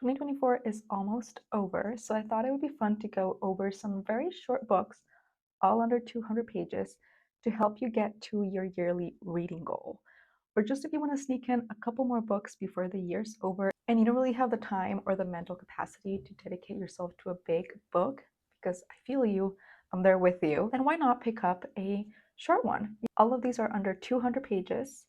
2024 is almost over, so I thought it would be fun to go over some very short books, all under 200 pages, to help you get to your yearly reading goal. Or just if you want to sneak in a couple more books before the year's over and you don't really have the time or the mental capacity to dedicate yourself to a big book, because I feel you, I'm there with you, then why not pick up a short one? All of these are under 200 pages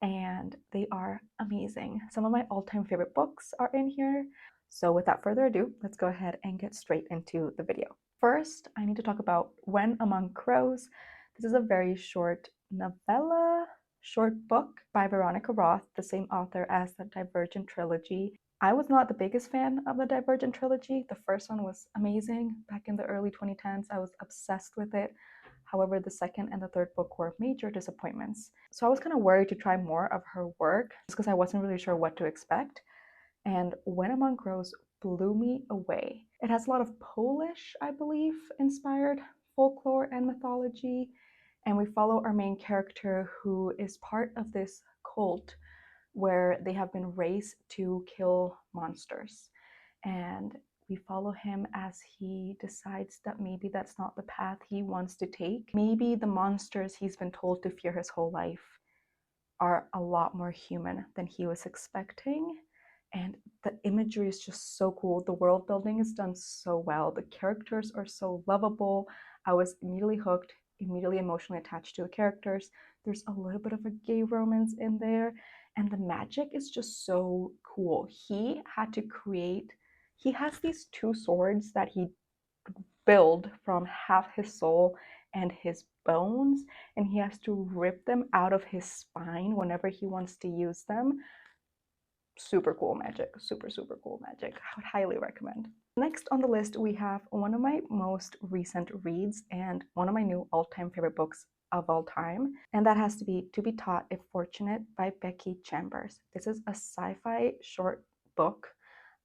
and they are amazing. Some of my all-time favorite books are in here. So without further ado, let's go ahead and get straight into the video. First, I need to talk about When Among Crows. This is a very short novella, short book by Veronica Roth, the same author as the Divergent trilogy. I was not the biggest fan of the Divergent trilogy. The first one was amazing back in the early 2010s. I was obsessed with it. However, the second and the third book were major disappointments. So I was kind of worried to try more of her work just because I wasn't really sure what to expect. And When Among Crows blew me away. It has a lot of Polish, I believe, inspired folklore and mythology. And we follow our main character who is part of this cult where they have been raised to kill monsters. And we follow him as he decides that maybe that's not the path he wants to take. Maybe the monsters he's been told to fear his whole life are a lot more human than he was expecting. And the imagery is just so cool. The world building is done so well. The characters are so lovable. I was immediately hooked, immediately emotionally attached to the characters. There's a little bit of a gay romance in there. And the magic is just so cool. He has these two swords that he built from half his soul and his bones, and he has to rip them out of his spine whenever he wants to use them. Super cool magic, super cool magic. I would highly recommend. Next on the list, we have one of my most recent reads and one of my new all-time favorite books of all time, and that has to be To Be Taught If Fortunate by Becky Chambers. This is a sci-fi short book.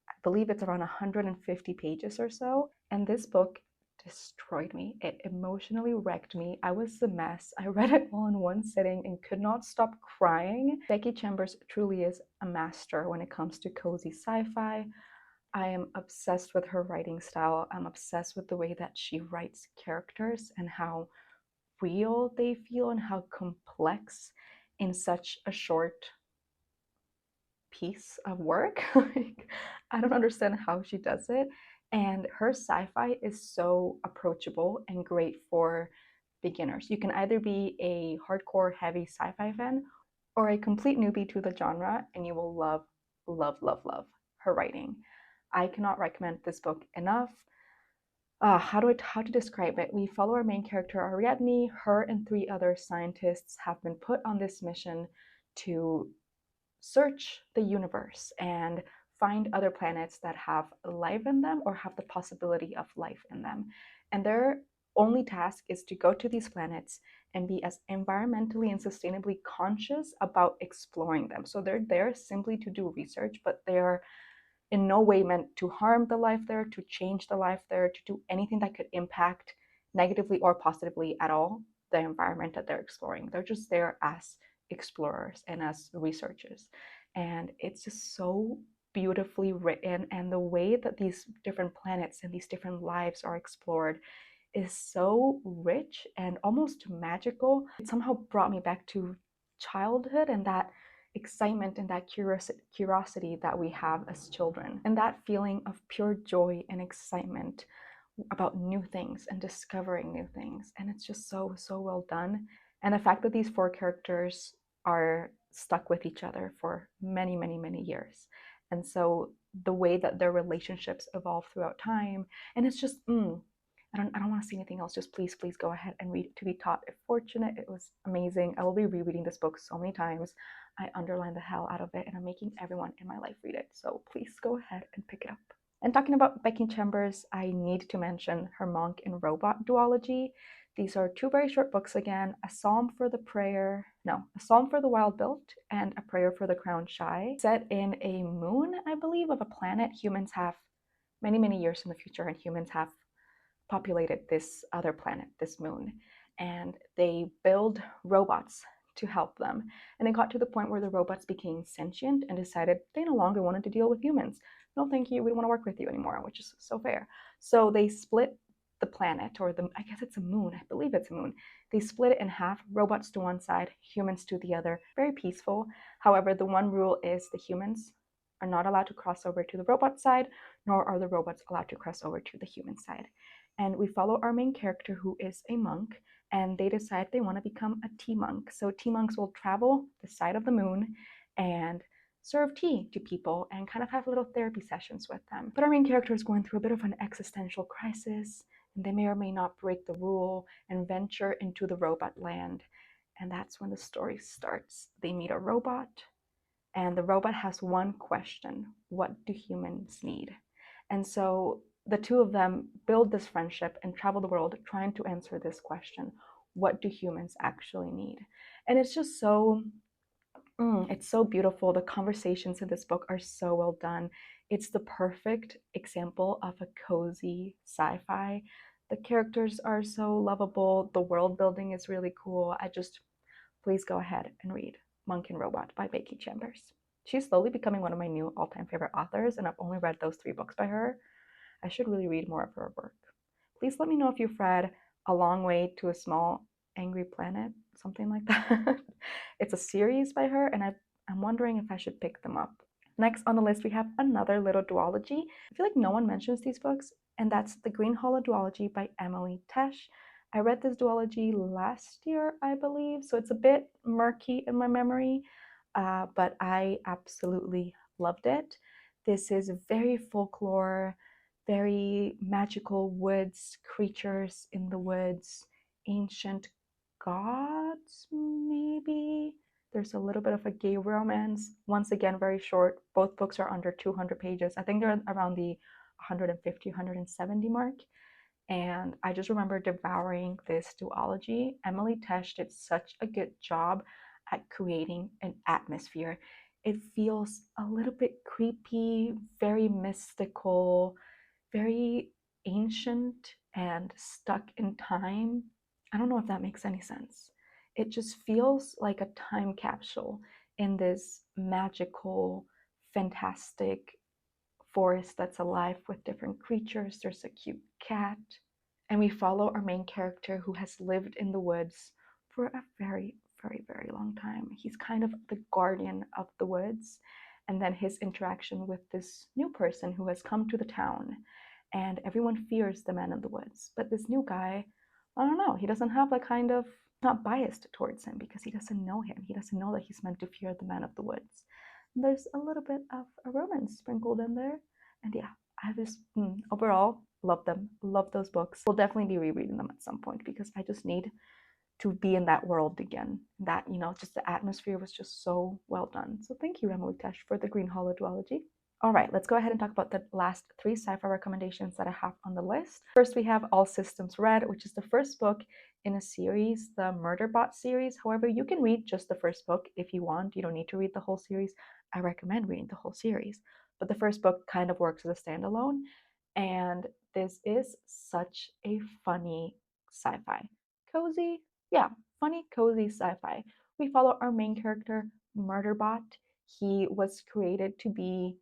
I believe it's around 150 pages or so, and this book destroyed me. It emotionally wrecked me. I was a mess. I read it all in one sitting and could not stop crying. Becky Chambers truly is a master when it comes to cozy sci-fi. I am obsessed with her writing style. I'm obsessed with the way that she writes characters and how real they feel and how complex in such a short piece of work. Like, I don't understand how she does it. And her sci-fi is so approachable and great for beginners. You can either be a hardcore heavy sci-fi fan or a complete newbie to the genre, and you will love her writing. I cannot recommend this book enough. How to describe it? We follow our main character Ariadne. Her and 3 other scientists have been put on this mission to search the universe and find other planets that have life in them or have the possibility of life in them. And their only task is to go to these planets and be as environmentally and sustainably conscious about exploring them. So they're there simply to do research, but they're in no way meant to harm the life there, to change the life there, to do anything that could impact negatively or positively at all the environment that they're exploring. They're just there as explorers and as researchers. And it's just so beautifully written, and the way that these different planets and these different lives are explored is so rich and almost magical. It somehow brought me back to childhood and that excitement and that curiosity that we have as children, and that feeling of pure joy and excitement about new things and discovering new things. And it's just so well done. And the fact that these 4 characters are stuck with each other for many years, and so the way that their relationships evolve throughout time, and it's just I don't want to say anything else. Just please go ahead and read To Be Taught If Fortunate. It was amazing. I will be rereading this book so many times. I underlined the hell out of it, and I'm making everyone in my life read it. So please go ahead and pick it up. And talking about Becky Chambers, I need to mention her Monk and Robot duology. These are 2 very short books again, a Psalm for the Wild Built and a Prayer for the Crowned Shy, set in a moon, I believe, of a planet humans have many years in the future, and humans have populated this other planet, this moon, and they build robots to help them. And it got to the point where the robots became sentient and decided they no longer wanted to deal with humans. No, thank you, we don't want to work with you anymore, which is so fair. So they split the planet, or I guess it's a moon, I believe it's a moon. They split it in half, robots to one side, humans to the other. Very peaceful. However, the one rule is the humans are not allowed to cross over to the robot side, nor are the robots allowed to cross over to the human side. And we follow our main character, who is a monk, and they decide they want to become a tea monk. So tea monks will travel the side of the moon and serve tea to people and kind of have little therapy sessions with them. But our main character is going through a bit of an existential crisis, and they may or may not break the rule and venture into the robot land. And that's when the story starts. They meet a robot, and the robot has one question: what do humans need? And so the two of them build this friendship and travel the world trying to answer this question: what do humans actually need? And it's just so it's so beautiful. The conversations in this book are so well done. It's the perfect example of a cozy sci-fi. The characters are so lovable. The world building is really cool. Please go ahead and read Monk and Robot by Becky Chambers. She's slowly becoming one of my new all-time favorite authors, and I've only read those 3 books by her. I should really read more of her work. Please let me know if you've read A Long Way to a Small Angry Planet, something like that. It's a series by her, and I'm wondering if I should pick them up. Next on the list, we have another little duology. I feel like no one mentions these books, and that's the Greenhollow duology by Emily Tesh. I read this duology last year, I believe, so it's a bit murky in my memory, but I absolutely loved it. This is very folklore, very magical woods, creatures in the woods, ancient gods, maybe. There's a little bit of a gay romance. Once again, very short. Both books are under 200 pages. I think they're around the 150, 170 mark. And I just remember devouring this duology. Emily Tesh did such a good job at creating an atmosphere. It feels a little bit creepy, very mystical, very ancient and stuck in time. I don't know if that makes any sense. It just feels like a time capsule in this magical, fantastic forest that's alive with different creatures. There's a cute cat. And we follow our main character, who has lived in the woods for a very, very, very long time. He's kind of the guardian of the woods. And then his interaction with this new person who has come to the town. And everyone fears the man in the woods. But this new guy, I don't know, he doesn't have that kind of, not biased towards him because he doesn't know him. He doesn't know that he's meant to fear the man of the woods. And there's a little bit of a romance sprinkled in there. And yeah, I just overall love them. Love those books. We'll definitely be rereading them at some point because I just need to be in that world again. That, just the atmosphere was just so well done. So thank you, Emily Tesh, for the Greenhollow duology. All right, let's go ahead and talk about the last 3 sci-fi recommendations that I have on the list. First, we have All Systems Red, which is the first book in a series, the Murderbot series. However, you can read just the first book if you want. You don't need to read the whole series. I recommend reading the whole series. But the first book kind of works as a standalone. And this is such a funny sci-fi. Cozy? Yeah, funny, cozy sci-fi. We follow our main character, Murderbot. He was created to be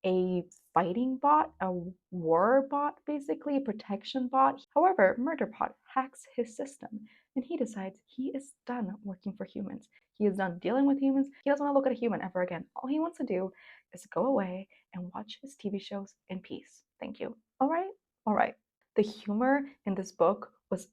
a fighting bot, a war bot, basically, a protection bot. However, Murderbot hacks his system and he decides he is done working for humans. He is done dealing with humans. He doesn't want to look at a human ever again. All he wants to do is go away and watch his TV shows in peace. Thank you. All right? All right. The humor in this book was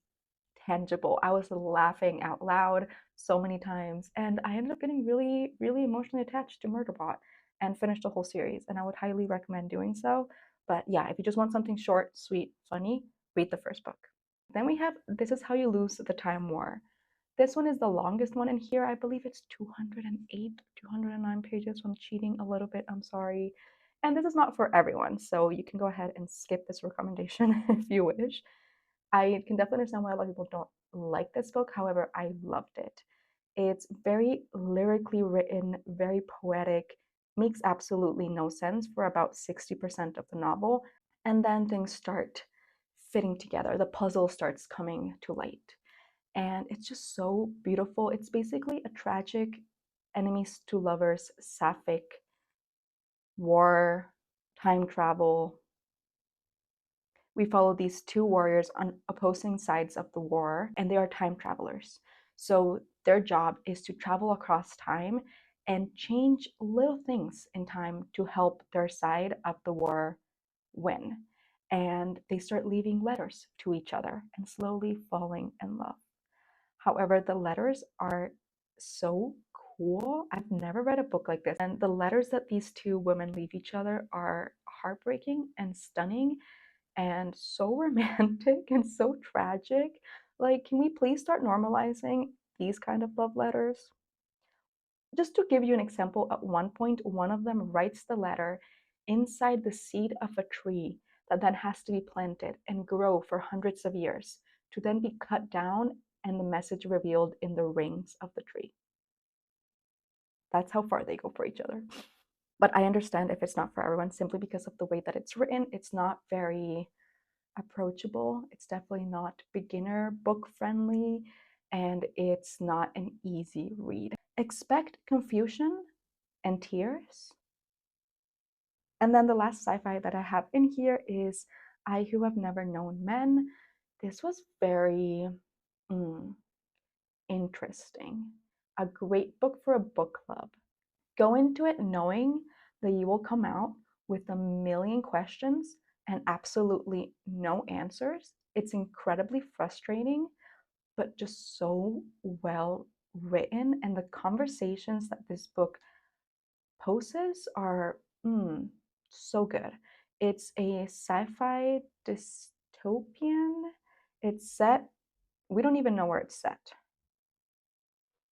tangible. I was laughing out loud so many times, and I ended up getting really, really emotionally attached to Murderbot and finished the whole series, and I would highly recommend doing so. But yeah, if you just want something short, sweet, funny, read the first book. Then we have This Is How You Lose the Time War. This one is the longest one in here. I believe it's 208, 209 pages. So I'm cheating a little bit. I'm sorry. And this is not for everyone, so you can go ahead and skip this recommendation if you wish. I can definitely understand why a lot of people don't like this book. However, I loved it. It's very lyrically written, very poetic, makes absolutely no sense for about 60% of the novel. And then things start fitting together. The puzzle starts coming to light. and it's just so beautiful. It's basically a tragic enemies to lovers, sapphic war, time travel. We follow these two warriors on opposing sides of the war, and they are time travelers. So their job is to travel across time and change little things in time to help their side of the war win. And they start leaving letters to each other and slowly falling in love. However, the letters are so cool. I've never read a book like this. And the letters that these two women leave each other are heartbreaking and stunning and so romantic and so tragic. Like, can we please start normalizing these kind of love letters? Just to give you an example, at one point, one of them writes the letter inside the seed of a tree that then has to be planted and grow for hundreds of years to then be cut down and the message revealed in the rings of the tree. That's how far they go for each other. But I understand if it's not for everyone simply because of the way that it's written. It's not very approachable. It's definitely not beginner book friendly, and it's not an easy read. Expect confusion and tears. And then the last sci-fi that I have in here is I Who Have Never Known Men. This was very interesting. A great book for a book club. Go into it knowing that you will come out with a million questions and absolutely no answers. It's incredibly frustrating, but just so well written. And the conversations that this book poses are so good. It's a sci fi dystopian. It's set, we don't even know where it's set.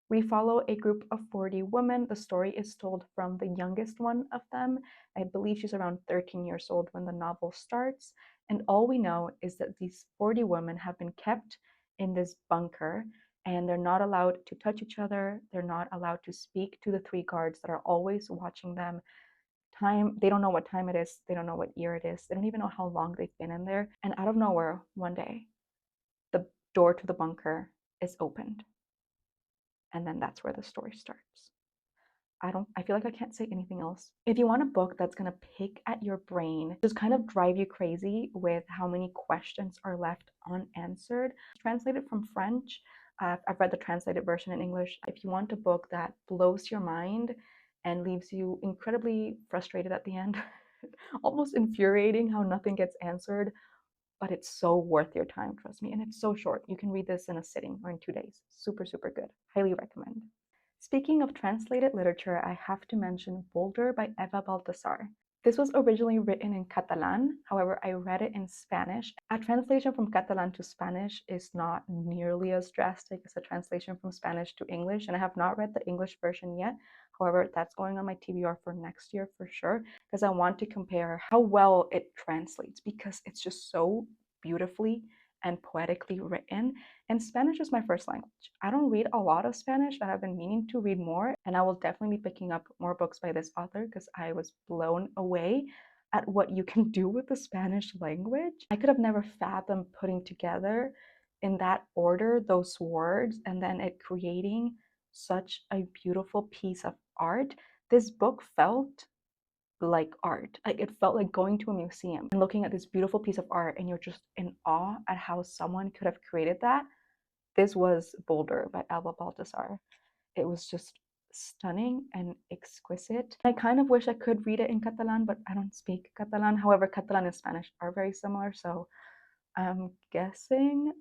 We follow a group of 40 women. The story is told from the youngest one of them. I believe she's around 13 years old when the novel starts. And all we know is that these 40 women have been kept in this bunker and they're not allowed to touch each other. They're not allowed to speak to the three guards that are always watching them. They don't know what time it is. They don't know what year it is. They don't even know how long they've been in there. And out of nowhere, one day, the door to the bunker is opened, and then that's where the story starts. I feel like I can't say anything else. If you want a book that's going to pick at your brain, just kind of drive you crazy with how many questions are left unanswered, translated from French. I've read the translated version in English. If you want a book that blows your mind and leaves you incredibly frustrated at the end, almost infuriating how nothing gets answered, but it's so worth your time, trust me. And it's so short. You can read this in a sitting or in 2 days. Super, super good. Highly recommend. Speaking of translated literature, I have to mention Boulder by Eva Baltasar. This was originally written in Catalan, however, I read it in Spanish. A translation from Catalan to Spanish is not nearly as drastic as a translation from Spanish to English, and I have not read the English version yet. However, that's going on my TBR for next year for sure, because I want to compare how well it translates, because it's just so beautifully and poetically written. And Spanish is my first language. I don't read a lot of Spanish, but I've been meaning to read more, and I will definitely be picking up more books by this author because I was blown away at what you can do with the Spanish language. I could have never fathomed putting together in that order those words and then it creating such a beautiful piece of art. This book felt like art. Like it felt like going to a museum and looking at this beautiful piece of art and you're just in awe at how someone could have created that. This was Boulder by Alba Baltasar. It was just stunning and exquisite. I kind of wish I could read it in Catalan, but I don't speak Catalan. However, Catalan and Spanish are very similar, so I'm guessing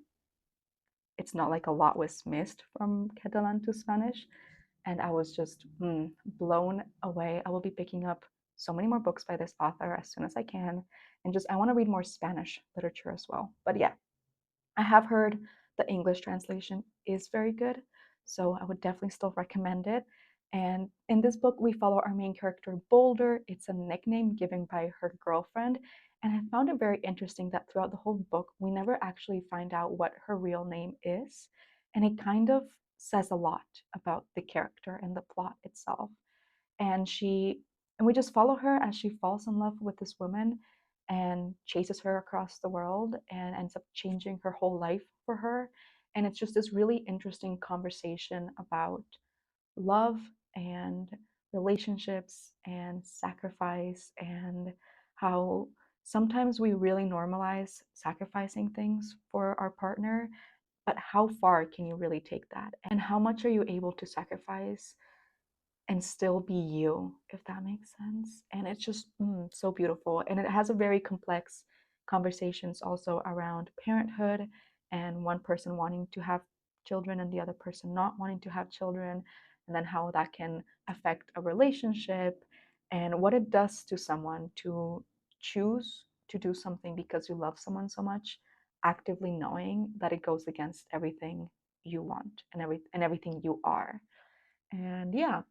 it's not like a lot was missed from Catalan to Spanish. And I was just blown away. I will be picking up so many more books by this author as soon as I can. And just, I want to read more Spanish literature as well. But yeah, I have heard the English translation is very good, so I would definitely still recommend it. And in this book, we follow our main character, Boulder. It's a nickname given by her girlfriend. And I found it very interesting that throughout the whole book, we never actually find out what her real name is. And it kind of says a lot about the character and the plot itself. And we just follow her as she falls in love with this woman and chases her across the world and ends up changing her whole life for her. And it's just this really interesting conversation about love and relationships and sacrifice, and how sometimes we really normalize sacrificing things for our partner, but how far can you really take that? And how much are you able to sacrifice and still be you, if that makes sense? And it's just so beautiful. And it has a very complex conversations also around parenthood, and one person wanting to have children and the other person not wanting to have children, and then how that can affect a relationship, and what it does to someone to choose to do something because you love someone so much, actively knowing that it goes against everything you want and everything you are. And yeah,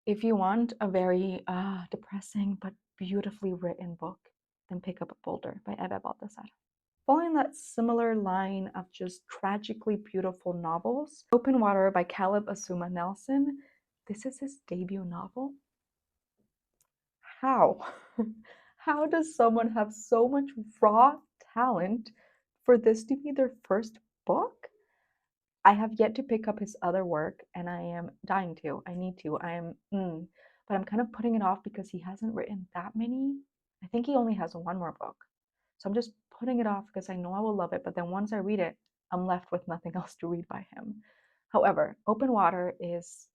if you want a very depressing but beautifully written book, then pick up Boulder by Eva Baltasar. Following that similar line of just tragically beautiful novels, Open Water by Caleb Asuma Nelson. This is his debut novel. How? How does someone have so much raw talent for this to be their first book? I have yet to pick up his other work, and I am dying to. I need to. But I'm kind of putting it off because he hasn't written that many. I think he only has one more book. So I'm just putting it off because I know I will love it, but then once I read it, I'm left with nothing else to read by him. However, Open Water is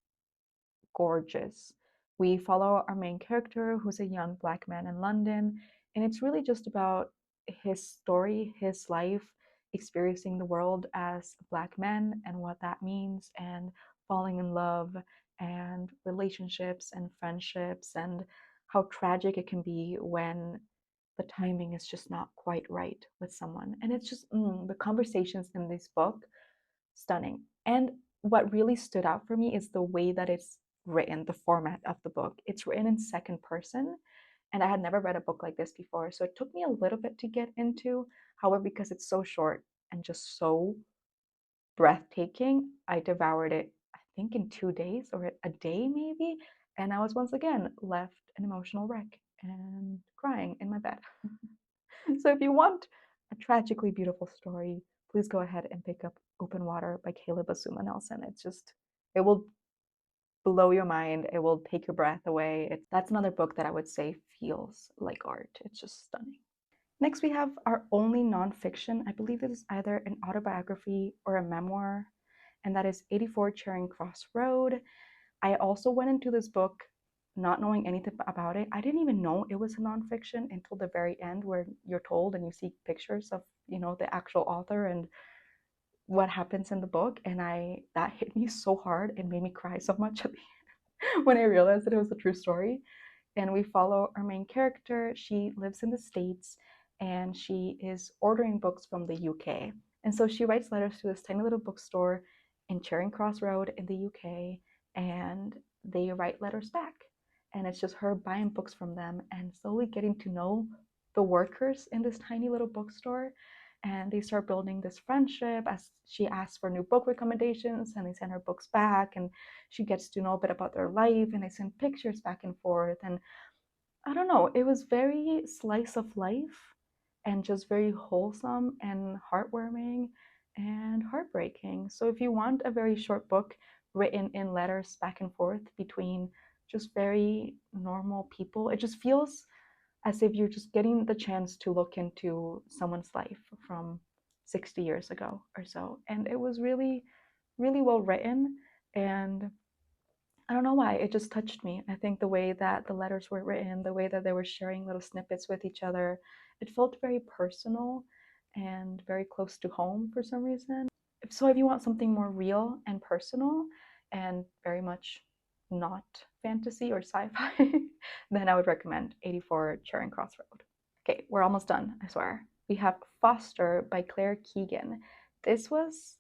gorgeous. We follow our main character, who's a young Black man in London, and it's really just about his story, his life, experiencing the world as a Black man and what that means, and falling in love, and relationships and friendships, and how tragic it can be when the timing is just not quite right with someone. And it's just the conversations in this book, stunning. And what really stood out for me is the way that it's written, the format of the book. It's written in second person, and I had never read a book like this before, so it took me a little bit to get into. However, because it's so short and just so breathtaking, I devoured it, I think, in 2 days or a day maybe, and I was once again left an emotional wreck and crying in my bed. So if you want a tragically beautiful story, please go ahead and pick up Open Water by Caleb Asuma Nelson. It will blow your mind. It will take your breath away. That's another book that I would say feels like art. It's just stunning. Next, we have our only nonfiction. I believe this is either an autobiography or a memoir, and that is 84 Charing Cross Road. I also went into this book not knowing anything about it. I didn't even know it was a nonfiction until the very end, where you're told and you see pictures of, the actual author and what happens in the book. And that hit me so hard and made me cry so much at the end when I realized that it was a true story. And we follow our main character. She lives in the States, and she is ordering books from the UK. And so she writes letters to this tiny little bookstore in Charing Cross Road in the UK, and they write letters back. And it's just her buying books from them and slowly getting to know the workers in this tiny little bookstore. And they start building this friendship as she asks for new book recommendations, and they send her books back, and she gets to know a bit about their life, and they send pictures back and forth. And I don't know, it was very slice of life and just very wholesome and heartwarming and heartbreaking. So if you want a very short book written in letters back and forth between just very normal people, it just feels as if you're just getting the chance to look into someone's life from 60 years ago or so. And it was really, really well written. And I don't know why, it just touched me. I think the way that the letters were written, the way that they were sharing little snippets with each other, it felt very personal and very close to home for some reason. So if you want something more real and personal and very much not fantasy or sci-fi, then I would recommend 84 Charing Cross Road. Okay, we're almost done, I swear. We have Foster by Claire Keegan. This was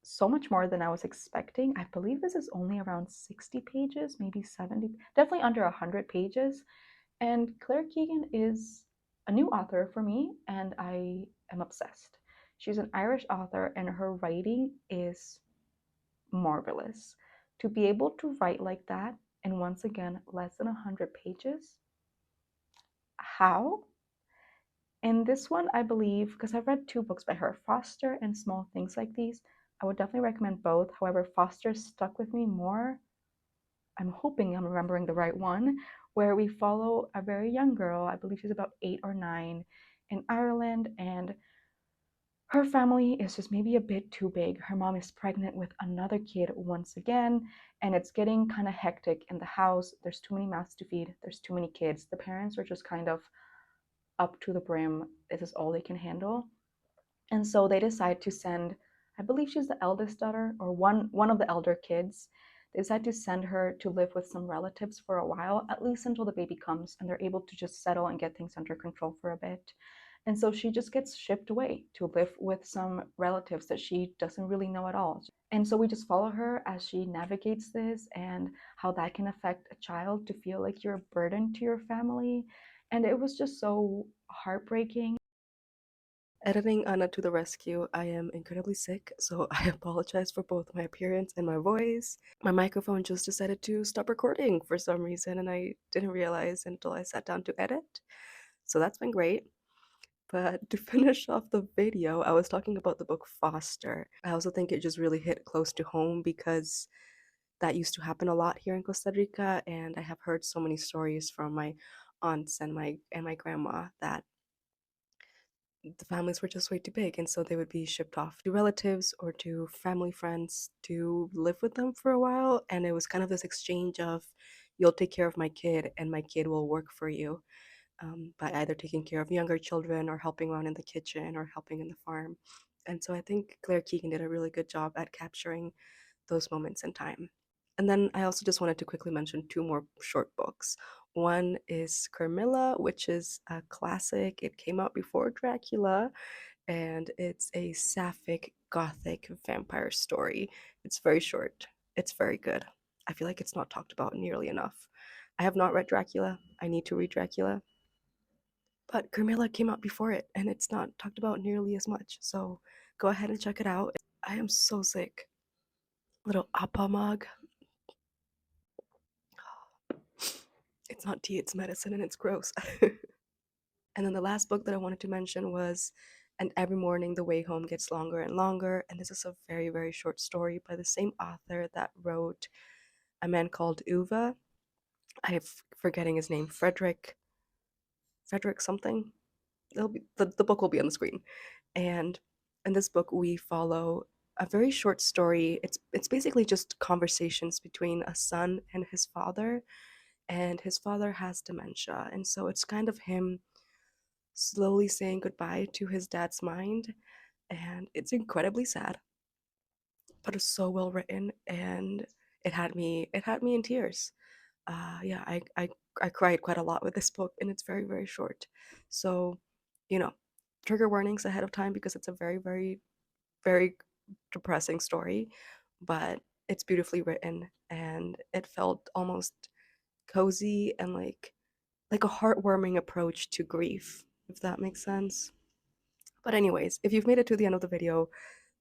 so much more than I was expecting. I believe this is only around 60 pages, maybe 70, definitely under 100 pages. And Claire Keegan is a new author for me, and I am obsessed. She's an Irish author, and her writing is marvelous. To be able to write like that, and once again, less than 100 pages, how? In this one, I believe, because I've read two books by her, Foster and Small Things Like These, I would definitely recommend both. However, Foster stuck with me more. I'm hoping I'm remembering the right one, where we follow a very young girl, I believe she's about 8 or 9, in Ireland, and her family is just maybe a bit too big. Her mom is pregnant with another kid once again, and it's getting kind of hectic in the house. There's too many mouths to feed, there's too many kids. The parents are just kind of up to the brim. This is all they can handle. And so they decide to send, I believe she's the eldest daughter or one of the elder kids. They decide to send her to live with some relatives for a while, at least until the baby comes and they're able to just settle and get things under control for a bit. And so she just gets shipped away to live with some relatives that she doesn't really know at all. And so we just follow her as she navigates this and how that can affect a child to feel like you're a burden to your family. And it was just so heartbreaking. Editing Anna to the rescue. I am incredibly sick, so I apologize for both my appearance and my voice. My microphone just decided to stop recording for some reason, and I didn't realize until I sat down to edit. So that's been great. But to finish off the video, I was talking about the book Foster. I also think it just really hit close to home because that used to happen a lot here in Costa Rica, and I have heard so many stories from my aunts and my grandma that the families were just way too big, and so they would be shipped off to relatives or to family friends to live with them for a while. And it was kind of this exchange of, you'll take care of my kid and my kid will work for you, by either taking care of younger children or helping around in the kitchen or helping in the farm. And so I think Claire Keegan did a really good job at capturing those moments in time. And then I also just wanted to quickly mention two more short books. One is Carmilla, which is a classic. It came out before Dracula, and it's a sapphic gothic vampire story. It's very short. It's very good. I feel like it's not talked about nearly enough. I have not read Dracula. I need to read Dracula. But Carmilla came out before it, and it's not talked about nearly as much. So go ahead and check it out. I am so sick. Little appa mug. It's not tea, it's medicine, and it's gross. And then the last book that I wanted to mention was And Every Morning the Way Home Gets Longer and Longer. And this is a very, very short story by the same author that wrote A Man Called Uva. I'm forgetting his name, Frederick something. The book will be on the screen. And in this book, we follow a very short story. It's basically just conversations between a son and his father, and his father has dementia, and so it's kind of him slowly saying goodbye to his dad's mind, and it's incredibly sad, but it's so well written, and it had me in tears. Yeah, I cried quite a lot with this book, and it's very, very short. So, you know, trigger warnings ahead of time because it's a very, very, very depressing story, but it's beautifully written, and it felt almost cozy and like a heartwarming approach to grief, if that makes sense. But anyways, if you've made it to the end of the video,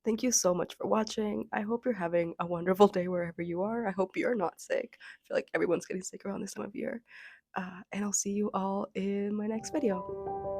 thank you so much for watching. I hope you're having a wonderful day wherever you are. I hope you're not sick. I feel like everyone's getting sick around this time of year. And I'll see you all in my next video.